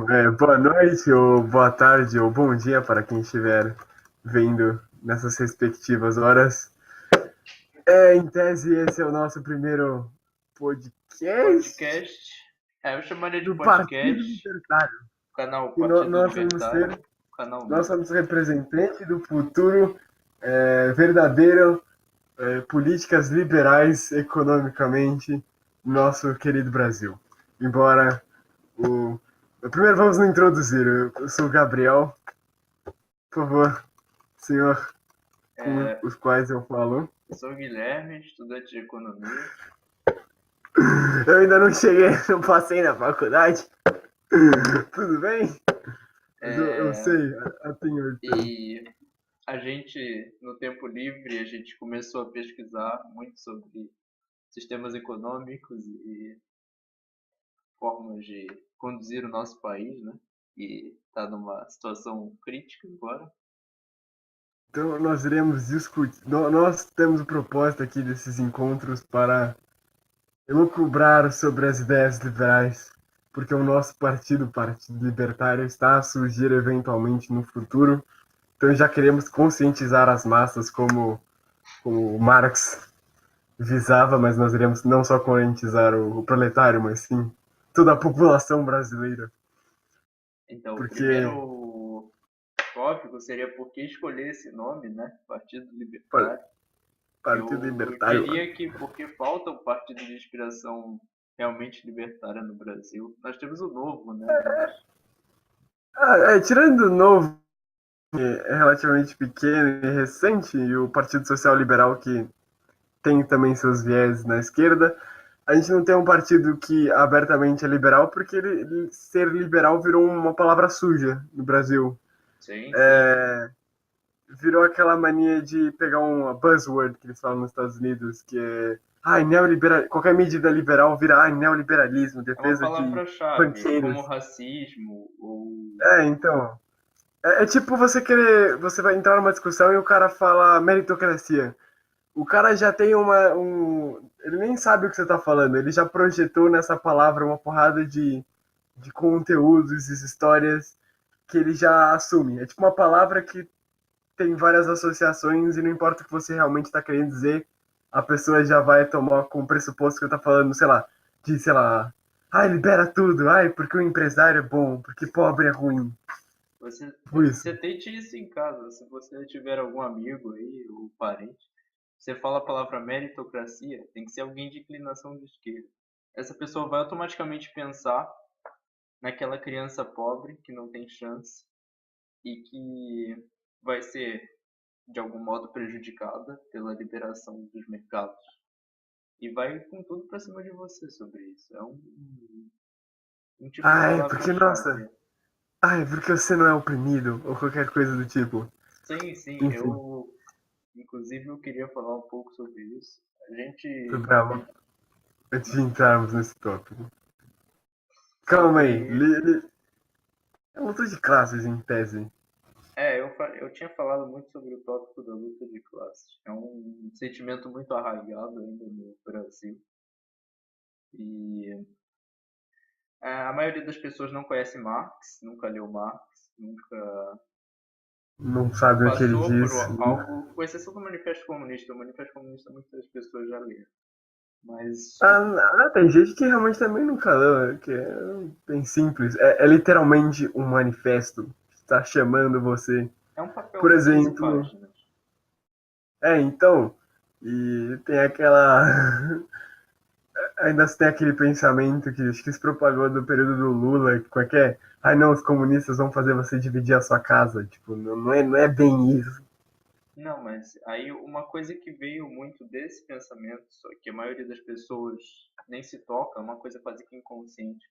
Boa noite, ou boa tarde, ou bom dia para quem estiver vendo nessas respectivas horas. Em tese, esse é o nosso primeiro podcast Podcast. Eu chamaria de do Partido podcast. Libertário. Canal E Partido nós vamos Libertário. ser, Canal nós novo. somos representantes do futuro verdadeiro, políticas liberais economicamente, nosso querido Brasil. Embora o. Primeiro vamos nos introduzir. Eu sou o Gabriel. Por favor, senhor, com os quais eu falo. Sou o Guilherme, estudante de economia. Eu ainda não cheguei, não passei na faculdade. Tudo bem? Mas eu sei, eu tenho. E a gente, no tempo livre, a gente começou a pesquisar muito sobre sistemas econômicos e formas de conduzir o nosso país, né? E está numa situação crítica agora. Então, nós iremos discutir. Nós temos o propósito aqui desses encontros para elucubrar sobre as ideias liberais, porque o nosso partido, Partido Libertário, está a surgir eventualmente no futuro. Então, já queremos conscientizar as massas como Marx visava, mas nós iremos não só conscientizar o proletário, mas sim toda a população brasileira. Então, o Porque primeiro tópico seria por que escolher esse nome, né? Partido Libertário. Partido Eu Libertário. diria que porque falta um partido de inspiração realmente libertária no Brasil. Nós temos o Novo, né? Mas Tirando o novo, que é relativamente pequeno e recente, e o Partido Social Liberal, que tem também seus viés na esquerda, a gente não tem um partido que abertamente é liberal, porque ser liberal virou uma palavra suja no Brasil. sim, sim. Virou aquela mania de pegar uma buzzword que eles falam nos Estados Unidos, que é neoliberal, qualquer medida liberal vira neoliberalismo, É uma defesa de palavra-chave, como banqueiros. racismo ou. Então. É tipo você querer. Você vai entrar numa discussão e o cara fala meritocracia. O cara já tem ele nem sabe o que você está falando, ele já projetou nessa palavra uma porrada de conteúdos e histórias que ele já assume. É tipo uma palavra que tem várias associações e não importa o que você realmente está querendo dizer, a pessoa já vai tomar como pressuposto que eu tá falando, sei lá, sei lá, libera tudo, porque o empresário é bom, porque pobre é ruim. Por isso. Você tente isso em casa. Se você tiver algum amigo aí, ou parente, você fala a palavra meritocracia, tem que ser alguém de inclinação de esquerda. Essa pessoa vai automaticamente pensar naquela criança pobre que não tem chance e que vai ser de algum modo prejudicada pela liberação dos mercados e vai com tudo pra cima de você sobre isso. É um tipo de Porque, palavra-chave. nossa, porque você não é oprimido, ou qualquer coisa do tipo. Sim, sim, Enfim, eu inclusive eu queria falar um pouco sobre isso. A tô gente bravo. Antes de entrarmos nesse tópico. Calma aí. sobre É luta de classes, em tese. eu tinha falado muito sobre o tópico da luta de classes. É um sentimento muito arraigado ainda no Brasil. E a maioria das pessoas não conhece Marx, nunca leu Marx, nunca Não sabe o que ele passou por diz. algo, com exceção do Manifesto Comunista. O Manifesto Comunista muitas pessoas já leram. Mas Tem gente que realmente também nunca leu, que é bem simples. É literalmente um manifesto que está chamando você. é um papel Por de 15 exemplo, páginas. então, e tem aquela. Ainda tem aquele pensamento que acho que se propagou do período do Lula, que qualquer. Não, os comunistas vão fazer você dividir a sua casa. Tipo, não é bem isso. Não, mas aí uma coisa que veio muito desse pensamento, só que a maioria das pessoas nem se toca, é uma coisa quase que inconsciente,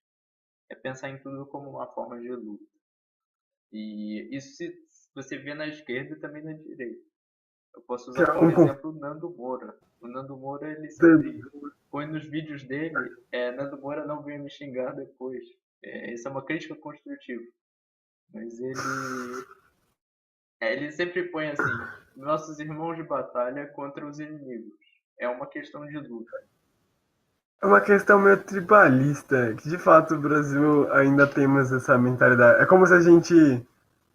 é pensar em tudo como uma forma de luta. E isso você vê na esquerda e também na direita. Eu posso Que usar é como exemplo o Nando Moura. O Nando Moura, ele sempre põe nos vídeos dele, Nando Moura não venha me xingar depois. Isso é uma crítica construtiva. Mas ele sempre põe assim, nossos irmãos de batalha contra os inimigos. É uma questão de luta. É uma questão meio tribalista, que de fato o Brasil ainda temos essa mentalidade. É como se a gente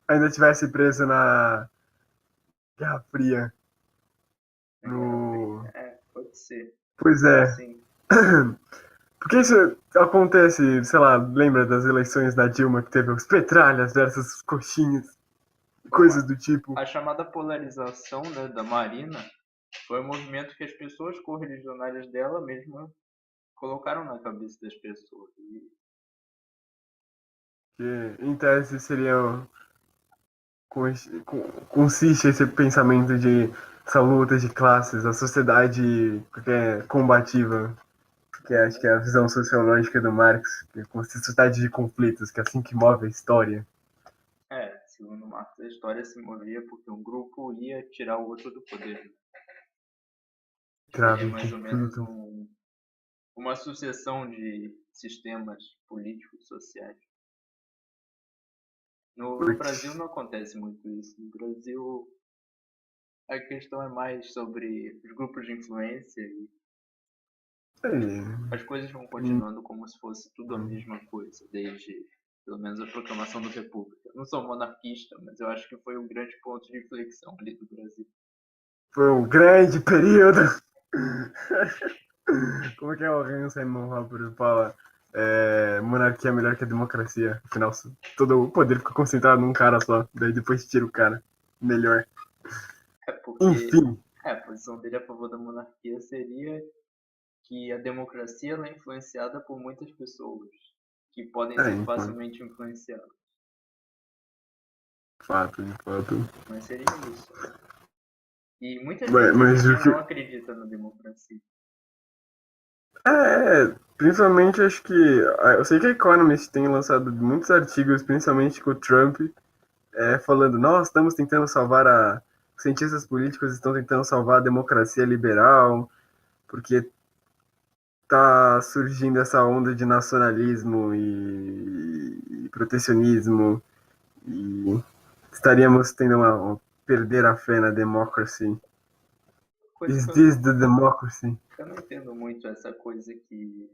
ainda tivesse preso na Guerra Fria. Na Guerra Fria. No... Pode ser. Pois é. Sim. Porque isso acontece, sei lá, lembra das eleições da Dilma que teve os petralhas versus os coxinhas, Bom, coisas do tipo. a chamada polarização, né, da Marina foi um movimento que as pessoas correligionárias dela mesma colocaram na cabeça das pessoas. Que em tese seria consiste esse pensamento de essa luta de classes, a sociedade que é combativa, que acho que é a visão sociológica do Marx, que é como se sociedade de conflitos, que é assim que move a história. Segundo Marx, a história se movia porque um grupo ia tirar o outro do poder, né? Trava Seria em mais ou menos conflito. uma sucessão de sistemas políticos sociais. No Brasil não acontece muito isso. No Brasil, a questão é mais sobre os grupos de influência e É, as coisas vão continuando como se fosse tudo a mesma coisa, desde pelo menos a proclamação da República. Eu não sou monarquista, mas eu acho que foi um grande ponto de inflexão ali do Brasil. foi um grande período. Como é que é o Hans Simon Harper fala? Monarquia é melhor que a democracia. Afinal, todo o poder fica concentrado num cara só. Daí depois tira o cara. Melhor. É porque Enfim. a posição dele a favor da monarquia seria que a democracia ela é influenciada por muitas pessoas que podem ser Enquanto. facilmente influenciadas. Fato, de fato. Mas seria isso. E muitas Mas, vezes a mas gente o que. não acredita na democracia. Principalmente acho que. Eu sei que a Economist tem lançado muitos artigos, principalmente com o Trump, falando: nós estamos tentando salvar a. Os cientistas políticos estão tentando salvar a democracia liberal, porque tá surgindo essa onda de nacionalismo e protecionismo, e estaríamos tendo perder a fé na democracy. Coisa Is que this the democracy? eu não entendo muito essa coisa que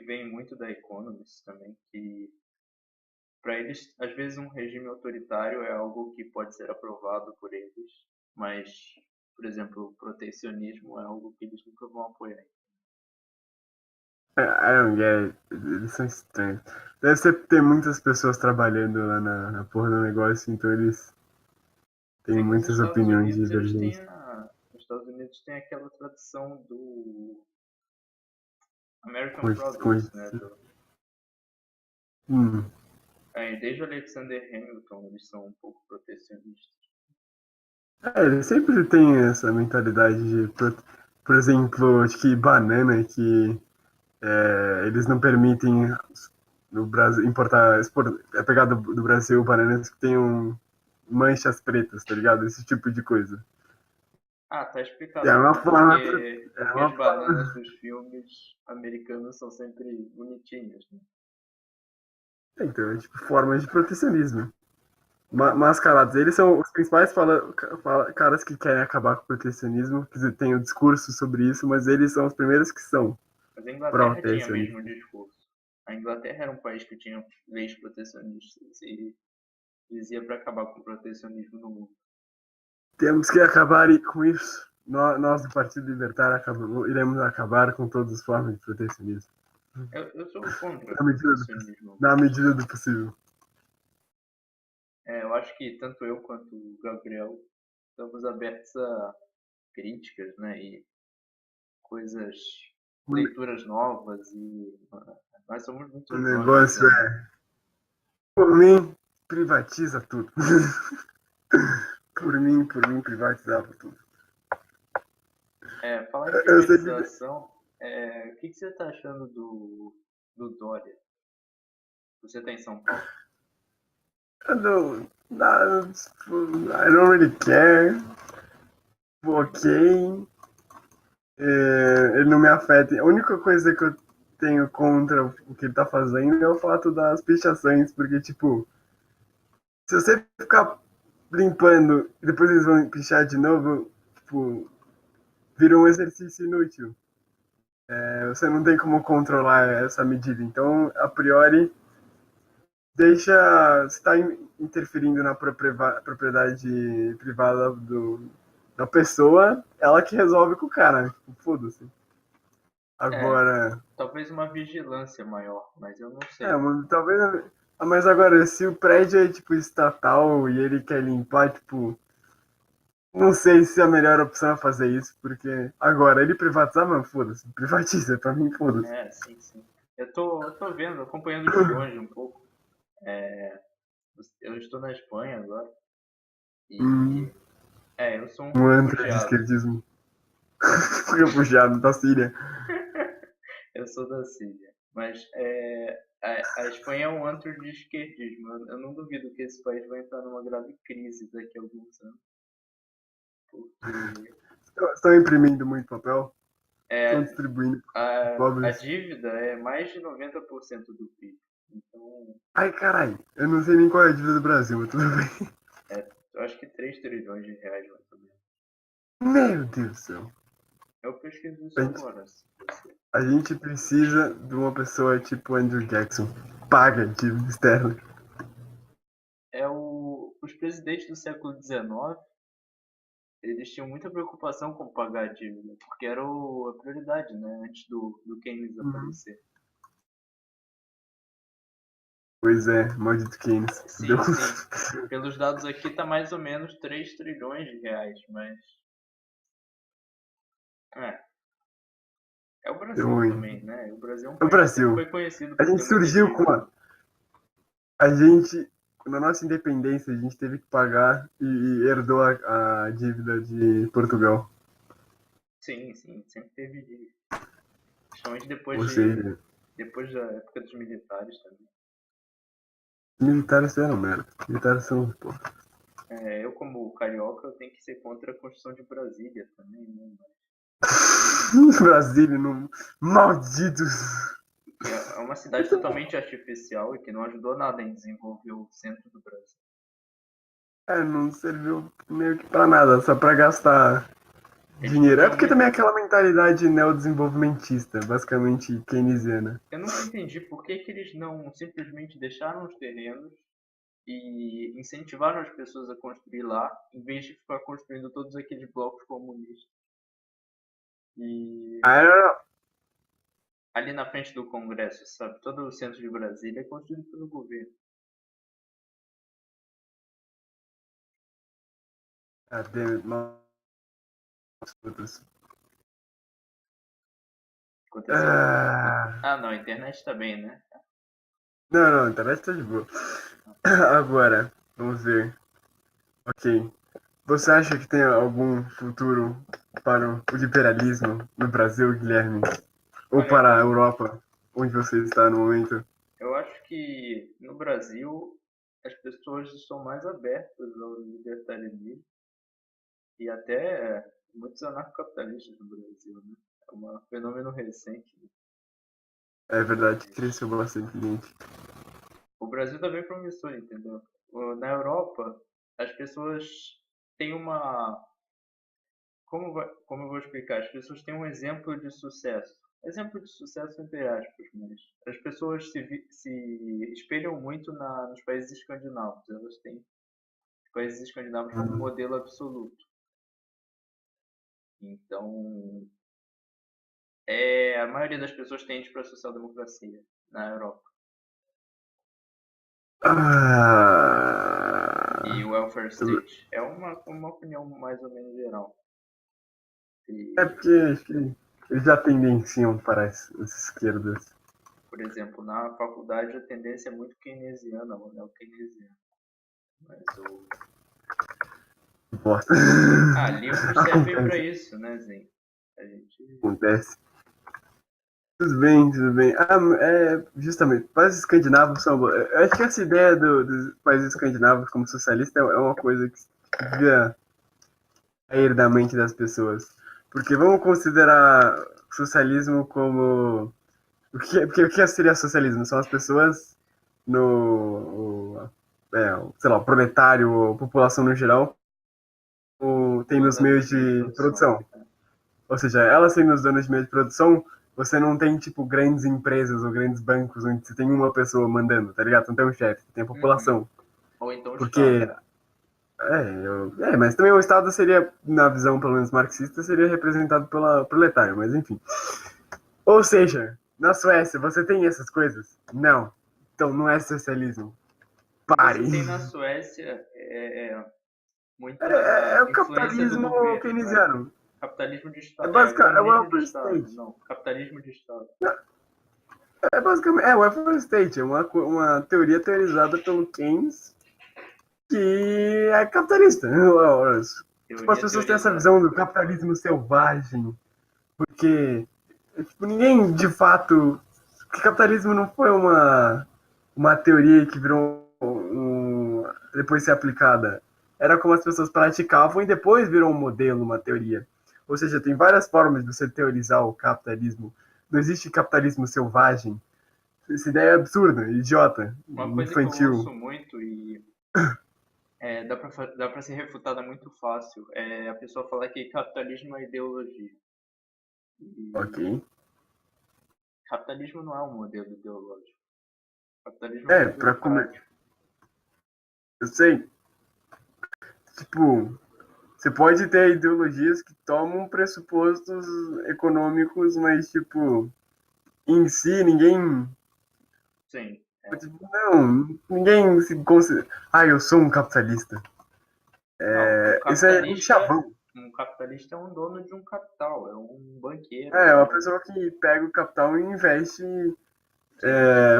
vem muito da Economist também, que para eles, às vezes um regime autoritário é algo que pode ser aprovado por eles, mas, por exemplo, o protecionismo é algo que eles nunca vão apoiar. I don't get it. Eles são estranhos. Deve ser ter muitas pessoas trabalhando lá na porra do negócio, então eles têm Sim, muitas opiniões divergentes. Os Estados Unidos têm aquela tradição do American Com, com, Progress, né? hum. Desde o Alexander Hamilton, eles são um pouco protecionistas. Ele sempre tem essa mentalidade de, por exemplo, acho que banana, que eles não permitem no Brasil importar, pegar do Brasil bananas que tenham manchas pretas, tá ligado? Esse tipo de coisa. Ah, tá É explicado uma então, forma, é porque as uma forma. bananas dos filmes americanos são sempre bonitinhas, né? Então, é tipo formas de protecionismo. Mascarados. Eles são os principais caras que querem acabar com o protecionismo, que têm o discurso sobre isso, mas eles são os primeiros que são Mas a Inglaterra tinha mesmo protecionistas. discurso. A Inglaterra era um país que tinha leis protecionistas e dizia para acabar com o protecionismo no mundo. Temos que acabar com isso. Nós do Partido Libertário iremos acabar com todas as formas de protecionismo. Eu sou contra Na o medida do, protecionismo, na mas medida do possível. eu acho que tanto eu quanto o Gabriel estamos abertos a críticas, né? E coisas, O, leituras novas e nós somos o muito jovens negócio ainda. por mim, privatiza tudo. Por mim, privatizava tudo. Falar em Eu sei que. privatização, o que você está achando do Dória? Você está em São Paulo? I don't, I don't really care. Ok. Ele não me afeta. A única coisa que eu tenho contra o que ele tá fazendo é o fato das pichações, porque, tipo, se você ficar limpando e depois eles vão pichar de novo, tipo, vira um exercício inútil. Você não tem como controlar essa medida. Então, a priori, deixa. Você está interferindo na propriedade privada da pessoa, ela que resolve com o cara. Foda-se. É, Agora. talvez uma vigilância maior, mas eu não sei. Mano, talvez. Mas agora, se o prédio é tipo estatal e ele quer limpar, tipo. Não sei se a melhor opção é fazer isso, porque agora ele privatizar, mano, foda-se. Privatiza, pra mim, foda-se. É, sim, sim. Eu tô vendo, acompanhando de longe um pouco. Eu estou na Espanha agora Hum, e eu sou um um antro de refugiado. esquerdismo. Refugiado da Síria. Eu sou da Síria. Mas a Espanha é um antro de esquerdismo. Eu não duvido que esse país vai entrar numa grave crise daqui a alguns anos. Porque Estão imprimindo muito papel, estão é, distribuindo para os a pobres. dívida é mais de 90% do PIB. Então, Ai, caralho, eu não sei nem qual é a dívida do Brasil, mas tudo bem. eu acho que 3 trilhões de reais, mais ou menos. Meu Deus do céu. Eu pesquiso A isso gente, agora. Se você... a gente precisa de uma pessoa tipo Andrew Jackson. Paga dívida externa. Os presidentes do século XIX, eles tinham muita preocupação com pagar a dívida, porque era a prioridade, né? Antes do Keynes Uhum. aparecer. Pois é, maldito Keynes. Deu. Sim, sim. Pelos dados aqui tá mais ou menos 3 trilhões de reais, mas é, é o Deu Brasil ruim. também, né? O Brasil é um É o país que sempre Brasil. foi conhecido A por gente ter muita surgiu com dívida. uma. A gente, na nossa independência, a gente teve que pagar e herdou a dívida de Portugal. Sim, sim, sempre teve dívida. Principalmente Ou seja, depois da época dos militares também. militares eram merda. Militares são, pô. Eu como carioca, eu tenho que ser contra a construção de Brasília também, né? Brasília, não. Malditos! Que é uma cidade totalmente artificial e que não ajudou nada em desenvolver o centro do Brasil. Não serviu meio que pra nada, só pra gastar Eles dinheiro. É podiam porque muito. também é aquela mentalidade neodesenvolvimentista, basicamente keynesiana. Eu nunca entendi por que eles não simplesmente deixaram os terrenos e incentivaram as pessoas a construir lá, em vez de ficar construindo todos aqueles blocos comunistas. E Ah, ali na frente do Congresso, sabe? Todo o centro de Brasília é construído pelo governo. damn it, nossa, putas. Aconteceu alguma coisa? Ah, Ah, não, a internet tá bem, né? não, a internet tá de boa. Agora, vamos ver. Ok. Você acha que tem algum futuro para o liberalismo no Brasil, Guilherme? Ou Olha, para a Europa, onde você está no momento? eu acho que no Brasil as pessoas estão mais abertas ao libertarianismo e até muitos anarcocapitalistas no Brasil, né? É um fenômeno recente, né? É verdade, Mas cresceu bastante gente. o Brasil tá bem promissor, entendeu? Na Europa, as pessoas têm uma. Como eu vou explicar? As pessoas têm um exemplo de sucesso. Exemplo de sucesso entre aspas, mas as pessoas se espelham muito nos países escandinavos. Elas têm os países escandinavos como Hum. modelo absoluto. Então, a maioria das pessoas tende para a social-democracia na Europa. E Ah, o welfare state é uma opinião mais ou menos geral. é E, porque acho que eles já tendenciam para as esquerdas. por exemplo, na faculdade a tendência é muito keynesiana ou neo-keynesiana. Mas Que bosta. livros servem para Acontece, isso, né, Zen? A gente. acontece. Tudo bem, tudo bem. Justamente, países escandinavos são. Eu acho que essa ideia dos países escandinavos como socialista é uma coisa que devia sair da mente das pessoas. Porque vamos considerar socialismo como. Porque o que seria socialismo? São as pessoas sei lá, o proletário, ou população no geral, tem nos Dona meios dos meios de de produção. produção. Ou seja, elas sendo os donos de meio de produção, você não tem, tipo, grandes empresas ou grandes bancos onde você tem uma pessoa mandando, tá ligado? Você não tem um chefe, você tem a Uhum. população. Ou então o Porque, Estado. mas também o Estado seria, na visão pelo menos marxista, seria representado pela proletário, mas enfim. Ou seja, na Suécia, você tem essas coisas? Não. Então não é socialismo. O que você Pare. tem na Suécia é É muita o influência do capitalismo governo, não é keynesiano. capitalismo de É Estado. É basicamente, é o comunismo de welfare Estado. state. Não, capitalismo de Estado. É basicamente, o welfare state, é uma teoria teorizada pelo Keynes que é capitalista. Tipo, as Teoria pessoas têm essa teorizada. visão do capitalismo selvagem, porque tipo, ninguém de fato. Que capitalismo não foi uma teoria que virou depois ser aplicada. Era como as pessoas praticavam e depois virou um modelo, uma teoria. Ou seja, tem várias formas de você teorizar o capitalismo. Não existe capitalismo selvagem. Essa ideia é absurda, idiota, Uma coisa que eu ouço infantil. muito e dá pra ser refutada muito fácil é a pessoa falar que capitalismo é ideologia. Ok. E capitalismo não é um modelo ideológico. Capitalismo é um É, modelo pra comer. prático. Eu sei. Tipo, você pode ter ideologias que tomam pressupostos econômicos, mas, tipo, em si, ninguém. Sim. Não, ninguém se considera. Ah, eu sou um capitalista. Não, Isso é um chavão. um capitalista é um dono de um capital, é um banqueiro, É uma pessoa que pega o capital e investe sim.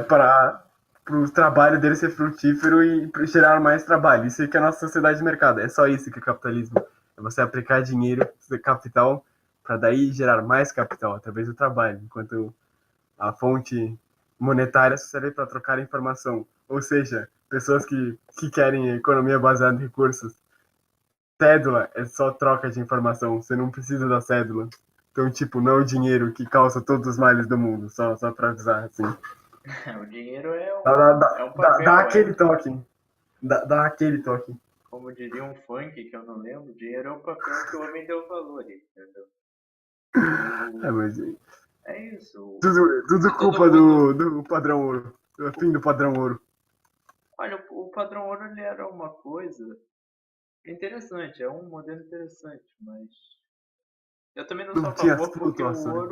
para o trabalho dele ser frutífero e pra gerar mais trabalho. Isso que é a nossa sociedade de mercado. É só isso que é capitalismo. É você aplicar dinheiro, capital, para daí gerar mais capital através do trabalho, enquanto a fonte monetária serve para trocar informação. Ou seja, pessoas que querem economia baseada em recursos. Cédula é só troca de informação, você não precisa da cédula. Então, tipo, não é o dinheiro que causa todos os males do mundo, só para avisar, assim. O dinheiro é Dá, dá, é um dá papel, aquele toque. Dá aquele toque. como diria um funk que eu não lembro, dinheiro é um papel que o homem deu valor, entendeu? É, O, mas é isso. tudo Se todo culpa mundo. do padrão ouro. Do fim do padrão ouro. Olha, o padrão ouro ele era uma coisa interessante, é um modelo interessante, mas eu também não sou Não a tinha as favor porque flutuações.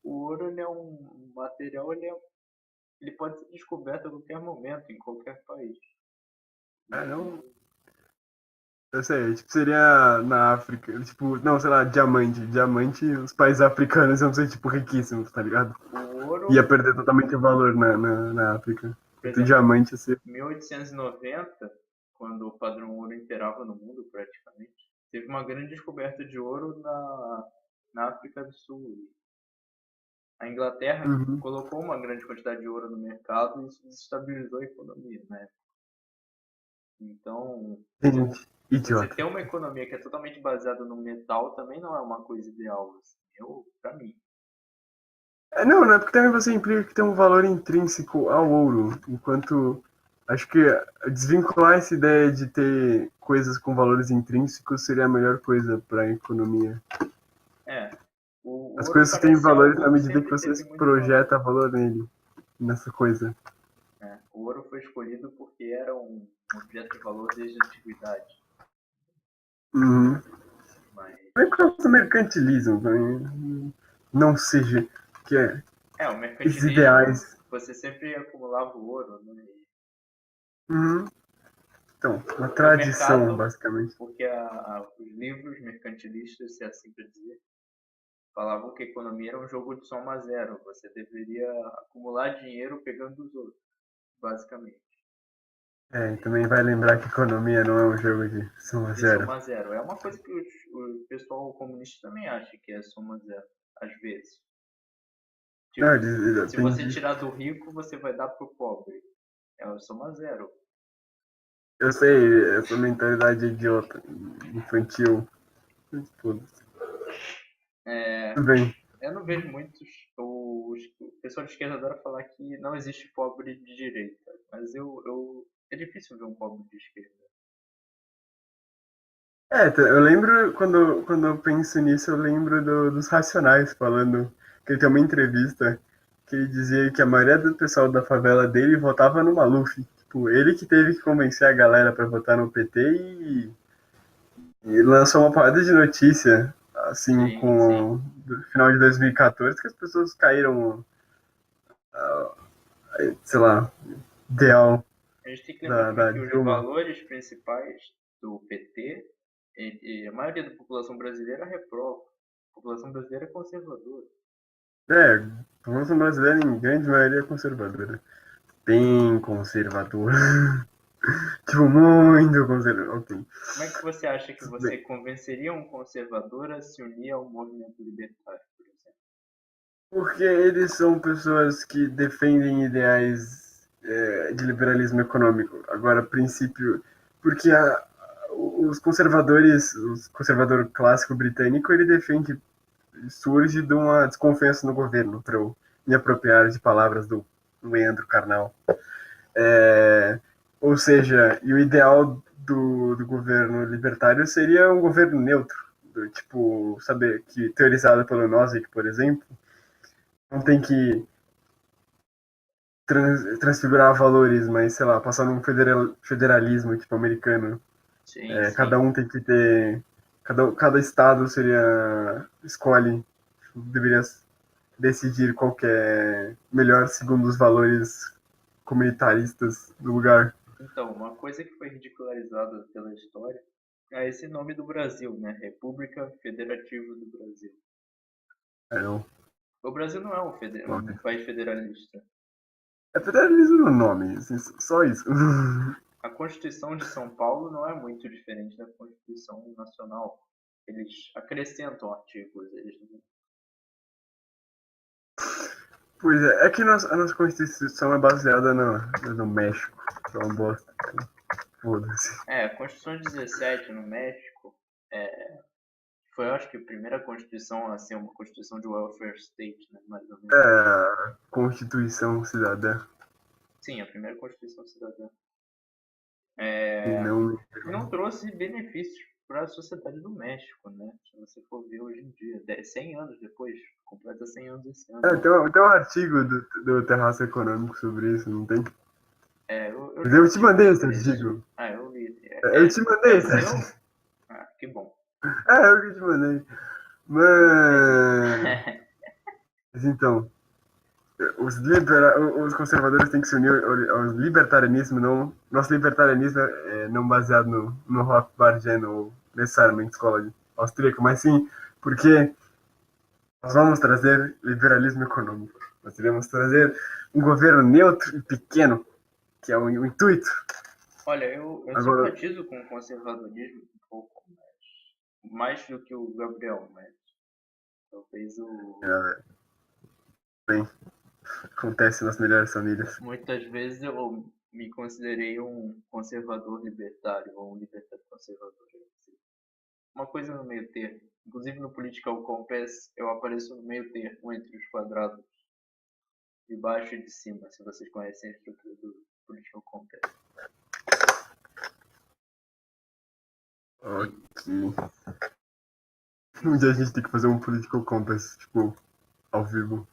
o ouro ele é um material, ele pode ser descoberto a qualquer momento, em qualquer país. É, não. Então, Eu sei, tipo, seria na África, tipo, não, sei lá, diamante. Diamante, os países africanos iam ser, tipo, riquíssimos, tá ligado? o ouro, Ia perder totalmente o valor na África. por Enquanto o exemplo, diamante ia ser. 1890, quando o padrão ouro imperava no mundo praticamente, teve uma grande descoberta de ouro na África do Sul. A Inglaterra Uhum. colocou uma grande quantidade de ouro no mercado e isso desestabilizou a economia, né? Então, Gente, você ter idiota. uma economia que é totalmente baseada no metal também não é uma coisa ideal, assim, pra mim. Não, é porque também você implica que tem um valor intrínseco ao ouro, enquanto acho que desvincular essa ideia de ter coisas com valores intrínsecos seria a melhor coisa para a economia. É, o As ouro coisas têm parece valores algo na que medida que sempre você teve muito valor. projeta valor nele, nessa coisa. Né? O ouro foi escolhido porque era um objeto de valor desde a antiguidade. Uhum. Mas, Nem por causa do mercantilismo, não seja que é o esses mercantilismo, ideais. você sempre acumulava o ouro, né? Uhum. Então, uma Porque o tradição, mercado, basicamente. porque os livros mercantilistas, se é assim para dizer, falavam que a economia era um jogo de soma zero. Você deveria acumular dinheiro pegando dos outros, basicamente. É, também vai lembrar que economia não é um jogo de soma De zero. soma zero. É uma coisa que o pessoal comunista também acha que é soma zero, às vezes. Não, Tipo, se tem você tirar do rico, você vai dar pro pobre. É o soma zero. eu sei, essa mentalidade idiota, infantil. Foda-se. É, Tudo bem. eu não vejo muitos. O pessoal de esquerda adora falar que não existe pobre de direita. Mas é difícil ver um pobre de esquerda. Eu lembro, quando eu penso nisso, eu lembro dos Racionais falando. que ele tem uma entrevista que ele dizia que a maioria do pessoal da favela dele votava no Maluf. Tipo, ele que teve que convencer a galera para votar no PT e lançou uma parada de notícia, assim, Sim, sim. com no final de 2014, que as pessoas caíram, sei lá, ideal A gente tem que lembrar também da que os Dilma. valores principais do PT, e a maioria da população brasileira reprova. A população brasileira é conservadora. É, a população brasileira, em grande maioria, é conservadora. Bem conservadora. Tipo, muito conservadora. Ok. Como é que você acha que você convenceria um conservador a se unir ao movimento libertário, por exemplo? Porque eles são pessoas que defendem ideais de liberalismo econômico. Agora, princípio. Porque os conservadores, o conservador clássico britânico, ele defende, surge de uma desconfiança no governo, para eu me apropriar de palavras do Leandro Carnal. É, ou seja, e o ideal do governo libertário seria um governo neutro, do, tipo, saber que teorizado pelo Nozick, por exemplo, não tem que transfigurar valores, mas sei lá, passar num federalismo tipo americano. Sim, sim. Cada um tem que ter, cada estado seria escolhe, deveria decidir qual que é melhor segundo os valores comunitaristas do lugar. Então, uma coisa que foi ridicularizada pela história é esse nome do Brasil, né? República Federativa do Brasil. Não, O Brasil não é um país federalista. é federalismo no nome, assim, só isso. A Constituição de São Paulo não é muito diferente da Constituição Nacional. Eles acrescentam artigos, eles não. Pois é que a nossa Constituição é baseada no México, que é uma bosta. Foda-se. É, a Constituição 17 no México foi, acho que, a primeira Constituição a ser uma Constituição de welfare state, né? Mais ou menos. Constituição cidadã. Sim, a primeira Constituição cidadã. E não. E não trouxe benefícios para a sociedade do México, né? Se você for ver hoje em dia, 100 anos depois, completa 100 anos esse ano. Tem um artigo do Terraço Econômico sobre isso, não tem? Eu Mas li um eu te artigo mandei esse sobre isso. artigo. Ah, eu li. Eu te mandei É esse artigo. seu? Ah, que bom. Eu que te mandei. Beleza. Mas então, os conservadores têm que se unir ao libertarianismo, não. Nosso libertarianismo é não baseado no rock bardiano ou necessariamente escola austríaca, mas sim porque nós vamos trazer liberalismo econômico. Nós iremos trazer um governo neutro e pequeno, que é o intuito. Olha, eu Agora, simpatizo com o conservadorismo um pouco, mais do que o Gabriel, mas talvez o. bem, acontece nas melhores famílias. Muitas vezes eu me considerei um conservador libertário ou um libertário conservador. Uma coisa no meio termo. Inclusive no Political Compass eu apareço no meio termo entre os quadrados de baixo e de cima, se vocês conhecem a estrutura do Political Compass. E, Ok. Um dia a gente tem que fazer um political compass, tipo, ao vivo.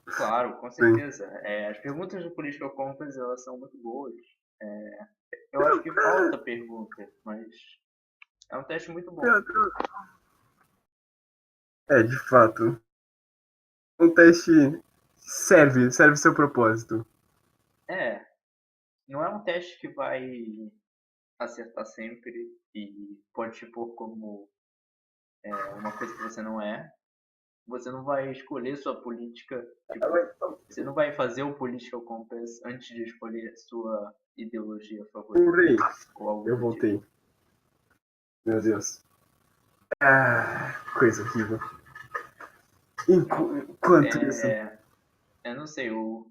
claro, com Bem, certeza. As perguntas do Political Compass elas são muito boas. Eu acho que falta pergunta, mas é um teste muito bom. de fato. Um teste serve seu propósito. É, não é um teste que vai acertar sempre e pode te pôr como uma coisa que você não é. Você não vai escolher sua política, tipo, você não vai fazer o political compass antes de escolher sua ideologia favorita Hurrei! ou algo Eu do tipo. voltei. Meu Deus. Coisa horrível. Não, Enquanto isso. eu não sei o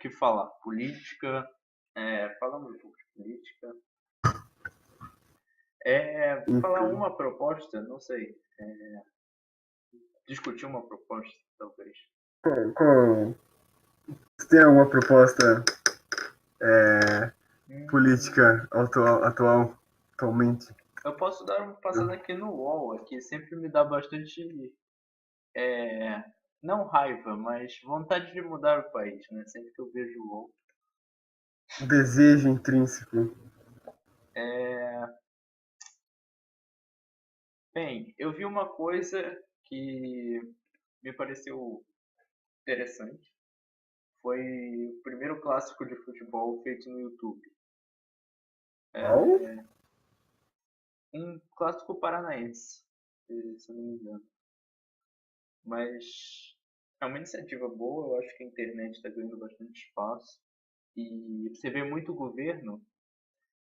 que falar. Política, falando um pouco de política, falar Então, uma proposta, não sei, discutir uma proposta, talvez. qual, você tem alguma proposta Hum, política atualmente? eu posso dar uma passada aqui no UOL, aqui sempre me dá bastante não raiva, mas vontade de mudar o país, né? Sempre que eu vejo o LOL. Desejo intrínseco. É... Bem, eu vi uma coisa que me pareceu interessante. Foi o primeiro clássico de futebol feito no YouTube. Qual? Um clássico paranaense, se eu não me engano. Mas é uma iniciativa boa, eu acho que a internet está ganhando bastante espaço. E você vê muito governo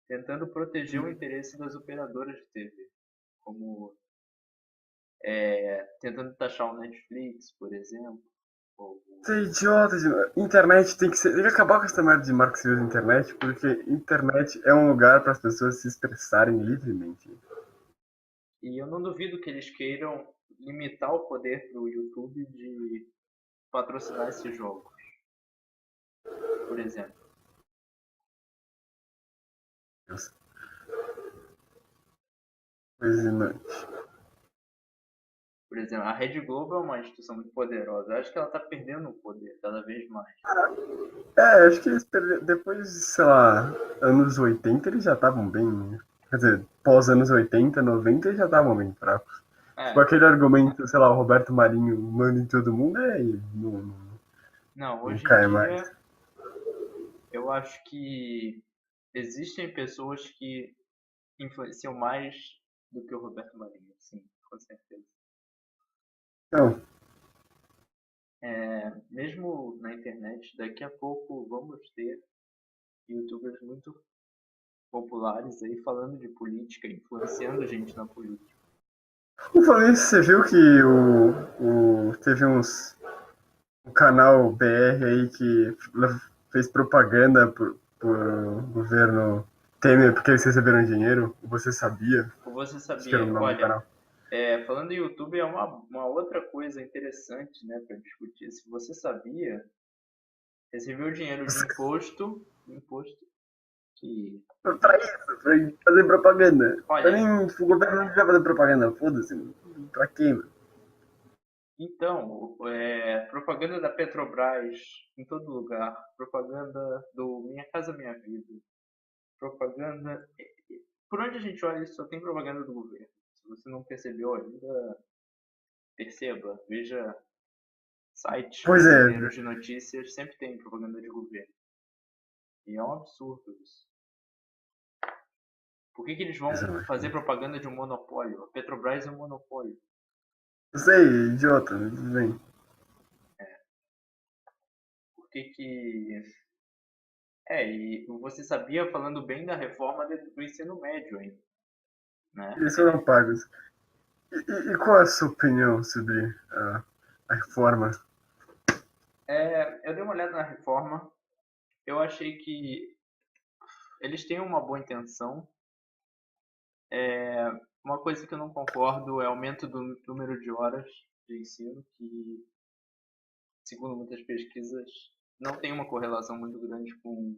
tentando proteger o interesse das operadoras de TV, como tentando taxar o Netflix, por exemplo. Ou, Você é idiota. Internet tem que acabar com essa merda de marxismo da internet, porque internet é um lugar para as pessoas se expressarem livremente. e eu não duvido que eles queiram limitar o poder do YouTube de patrocinar esses jogos, por exemplo. Coisa. Por exemplo, a Rede Globo é uma instituição muito poderosa. Eu acho que ela está perdendo o poder cada vez mais. É, acho que depois, sei lá, anos 80 eles já estavam bem. Né? Quer dizer, pós anos 80, 90 eles já estavam bem fracos. Tipo, É, aquele argumento, sei lá, o Roberto Marinho manda em todo mundo, não, não hoje em cai mais. dia eu acho que existem pessoas que influenciam mais do que o Roberto Marinho, sim, com certeza. Então, Mesmo na internet, daqui a pouco vamos ter youtubers muito populares aí falando de política, influenciando gente na política. falando isso, você viu que teve um canal BR aí que fez propaganda por governo Temer porque eles receberam dinheiro? Você sabia? Ou você Acho que era o sabia, nome do olha, canal. falando em YouTube é uma outra coisa interessante, né, para discutir. Se você sabia, recebeu dinheiro de imposto que, Pra isso, pra fazer propaganda. Pra olha, mim, tipo, o governo não devia fazer propaganda, foda-se. Pra quê, mano? então, propaganda da Petrobras em todo lugar, propaganda do Minha Casa Minha Vida, propaganda. Por onde a gente olha, só tem propaganda do governo. Se você não percebeu ainda, perceba, veja sites Pois é, brasileiros de notícias, sempre tem propaganda de governo. E é um absurdo isso. Por que eles vão fazer propaganda de um monopólio? A Petrobras é um monopólio. eu sei, idiota, tudo bem. Por que que... e você sabia falando bem da reforma do ensino médio ainda, né? Eles foram pagos. E qual é a sua opinião sobre a reforma? Eu dei uma olhada na reforma, eu achei que eles têm uma boa intenção. Uma coisa que eu não concordo é o aumento do número de horas de ensino, que, segundo muitas pesquisas, não tem uma correlação muito grande com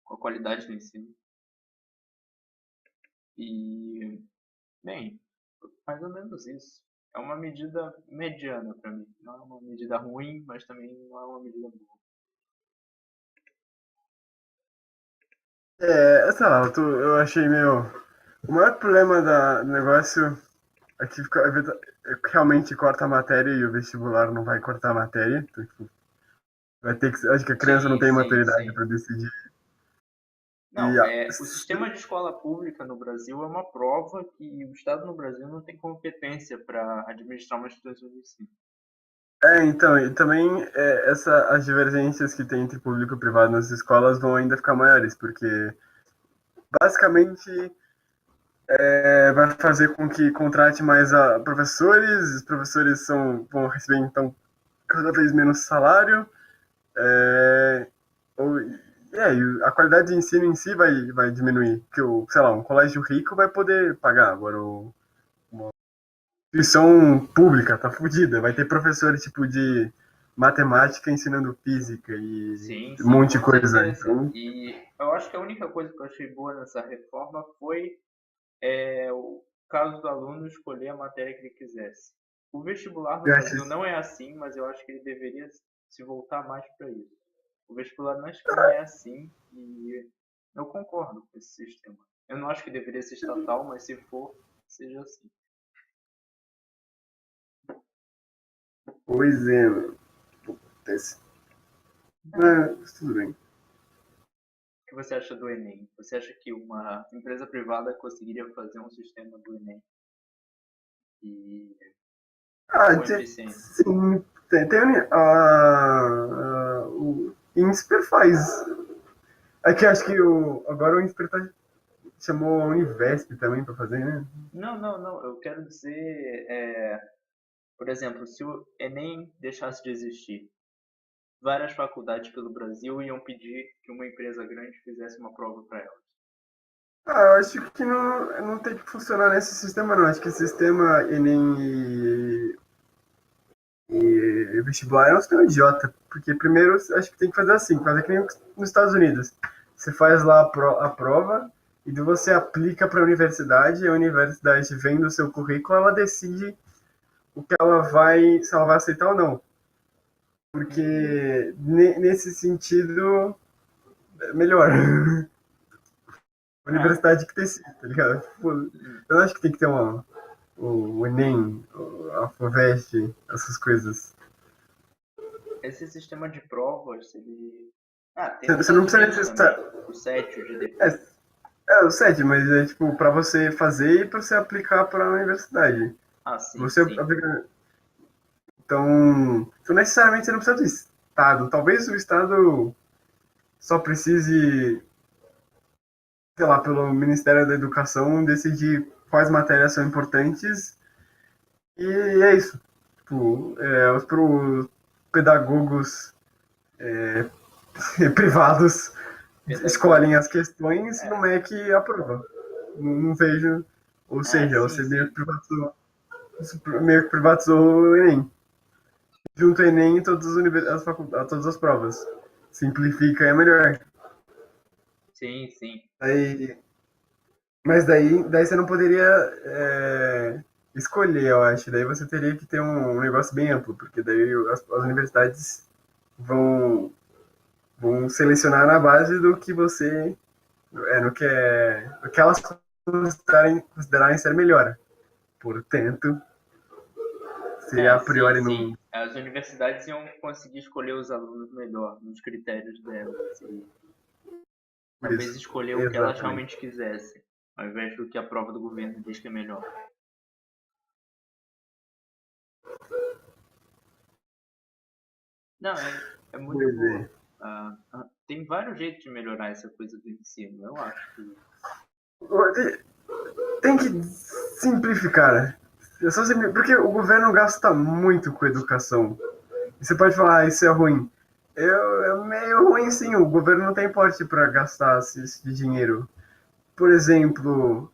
a qualidade do ensino. E, bem, mais ou menos isso. É uma medida mediana para mim. Não é uma medida ruim, mas também não é uma medida boa. Sei lá, eu achei meio. O maior problema do negócio é que realmente corta a matéria e o vestibular não vai cortar a matéria. Então, tipo, vai ter que. Acho que a criança não Sim, tem sim, maturidade sim. para decidir. E Não, o sistema de escola pública no Brasil é uma prova que o Estado no Brasil não tem competência para administrar uma instituição de ensino. então, e também as divergências que tem entre público e privado nas escolas vão ainda ficar maiores, porque basicamente vai fazer com que contrate mais professores, os professores vão receber então cada vez menos salário, é, ou, e a qualidade de ensino em si vai diminuir, porque sei lá, um colégio rico vai poder pagar, agora uma instituição pública tá fodida, vai ter professores tipo de matemática ensinando física e Sim, um sim, monte de com coisa, certeza. então E eu acho que a única coisa que eu achei boa nessa reforma foi o caso do aluno escolher a matéria que ele quisesse. O vestibular no Eu acho Brasil não é assim, mas eu acho que ele deveria se voltar mais para isso. O vestibular na Espanha é assim e eu concordo com esse sistema. Eu não acho que deveria ser estatal, mas se for, seja assim. Pois é, mano. Acontece. Mas tudo bem. O que você acha do Enem? Você acha que uma empresa privada conseguiria fazer um sistema do Enem e Ah, com eficiência? sim, tem o INSPER faz. Aqui acho que agora o INSPER chamou a Univesp também para fazer, né? Não, não, não. Eu quero dizer, por exemplo, se o Enem deixasse de existir, várias faculdades pelo Brasil iam pedir que uma empresa grande fizesse uma prova para elas. Ah, eu acho que não tem que funcionar nesse sistema, não. Acho que o sistema Enem e vestibular é um sistema idiota. Porque primeiro acho que tem que fazer assim, fazer que nem nos Estados Unidos. Você faz lá a prova e você aplica para a universidade vendo o seu currículo, ela decide o que ela vai, se ela vai aceitar ou não. Uhum. Porque nesse sentido, é melhor. É, Universidade que decide, tá ligado? Tipo, hum. eu acho que tem que ter o Enem, a FUVEST, essas coisas. Esse sistema de provas, ele. Ah, tem nos Você não Estados precisa Unidos também. necessariamente. O SET, o É, GDP. é o SET, mas é tipo para você fazer e para você aplicar para a universidade. Ah, sim, Você sim. aplica. Então, necessariamente você não precisa do Estado. Talvez o Estado só precise, sei lá, pelo Ministério da Educação, decidir quais matérias são importantes e é isso. Tipo, os pedagogos privados escolhem as Pedagogos. questões e o É, MEC aprova. Não vejo. Ou seja, sim, você sim. meio que privatizou o Enem. Junto o Enem e todas as provas. Simplifica e é melhor. Sim, sim. Aí, mas daí você não poderia escolher, eu acho. Daí você teria que ter um negócio bem amplo, porque daí as universidades vão, vão selecionar na base do que você no que elas considerarem ser melhor. Portanto, seria É, a sim, priori sim. no As universidades iam conseguir escolher os alunos melhor, nos critérios delas. E por talvez isso. escolher o que elas Exatamente. realmente quisessem, ao invés do que a prova do governo diz que é melhor. Não, é muito Pois boa. é. Tem vários jeitos de melhorar essa coisa do ensino. Eu acho que. Tem que simplificar, né? Porque o governo gasta muito com educação. E você pode falar, isso é ruim. É meio ruim, sim. O governo não tem porte para gastar esse dinheiro. Por exemplo,